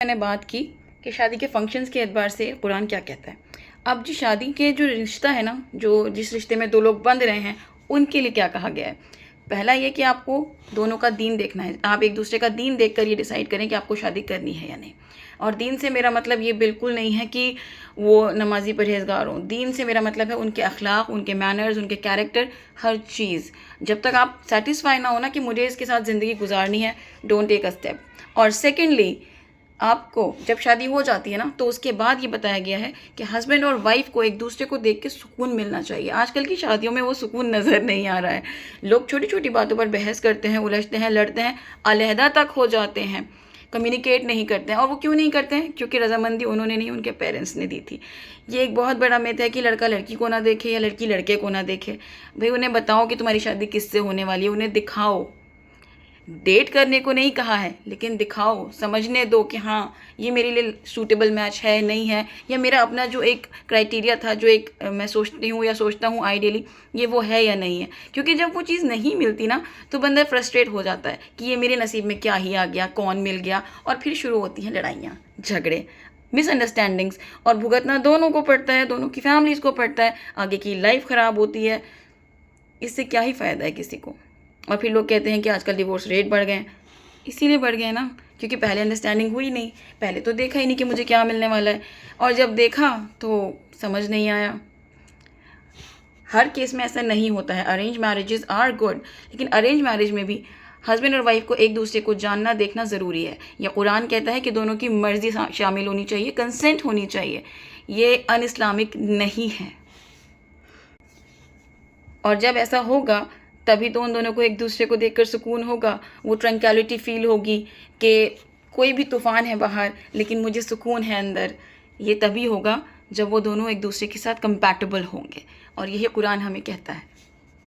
मैंने बात की कि शादी के फंक्शंस के एतबार से कुरान क्या कहता है। अब जी शादी के जो रिश्ता है ना, जो जिस रिश्ते में दो लोग बंध रहे हैं, उनके लिए क्या कहा गया है। पहला ये कि आपको दोनों का दीन देखना है। आप एक दूसरे का दीन देखकर ये डिसाइड करें कि आपको शादी करनी है या नहीं। और दीन से मेरा मतलब ये बिल्कुल नहीं है कि वो नमाजी परहेजगार हों। दीन से मेरा मतलब है उनके अखलाक, उनके मैनर्स, उनके कैरेक्टर, हर चीज़। जब तक आप सेटिस्फाई ना हो ना कि मुझे इसके साथ ज़िंदगी गुजारनी है, डोंट टेक अ स्टेप। और सेकेंडली, आपको जब शादी हो जाती है ना, तो उसके बाद ये बताया गया है कि हस्बैंड और वाइफ को एक दूसरे को देख के सुकून मिलना चाहिए। आजकल की शादियों में वो सुकून नज़र नहीं आ रहा है। लोग छोटी छोटी बातों पर बहस करते हैं, उलझते हैं, लड़ते हैं, अलहदा तक हो जाते हैं, कम्युनिकेट नहीं करते हैं। और वो क्यों नहीं करते हैं? क्योंकि रजामंदी उन्होंने नहीं, उनके पेरेंट्स ने दी थी। ये एक बहुत बड़ा मिथ है कि लड़का लड़की को ना देखे या लड़की लड़के को ना देखे। भाई उन्हें बताओ कि तुम्हारी शादी किससे होने वाली है, उन्हें दिखाओ। डेट करने को नहीं कहा है, लेकिन दिखाओ, समझने दो कि हाँ ये मेरे लिए सूटेबल मैच है नहीं है, या मेरा अपना जो एक क्राइटेरिया था, जो एक मैं सोचती हूँ या सोचता हूँ आइडियली, ये वो है या नहीं है। क्योंकि जब वो चीज़ नहीं मिलती ना, तो बंदा फ्रस्ट्रेट हो जाता है कि ये मेरे नसीब में क्या ही आ गया, कौन मिल गया। और फिर शुरू होती हैं लड़ाइयाँ, झगड़े, मिसअंडरस्टैंडिंग्स, और भुगतना दोनों को पड़ता है, दोनों की फैमिलीज़ को पड़ता है। आगे की लाइफ ख़राब होती है। इससे क्या ही फ़ायदा है किसी को। और फिर लोग कहते हैं कि आजकल डिवोर्स रेट बढ़ गए। इसीलिए बढ़ गए ना, क्योंकि पहले अंडरस्टैंडिंग हुई नहीं। पहले तो देखा ही नहीं कि मुझे क्या मिलने वाला है, और जब देखा तो समझ नहीं आया। हर केस में ऐसा नहीं होता है। अरेंज मैरिजेस आर गुड, लेकिन अरेंज मैरिज में भी हस्बैंड और वाइफ को एक दूसरे को जानना देखना ज़रूरी है। यह कुरान कहता है कि दोनों की मर्ज़ी शामिल होनी चाहिए, कंसेंट होनी चाहिए। ये अन इस्लामिक नहीं है। और जब ऐसा होगा तभी तो उन दोनों को एक दूसरे को देखकर सुकून होगा, वो ट्रंक्विलिटी फील होगी कि कोई भी तूफ़ान है बाहर लेकिन मुझे सुकून है अंदर। ये तभी होगा जब वो दोनों एक दूसरे के साथ कंपैटिबल होंगे, और यही कुरान हमें कहता है।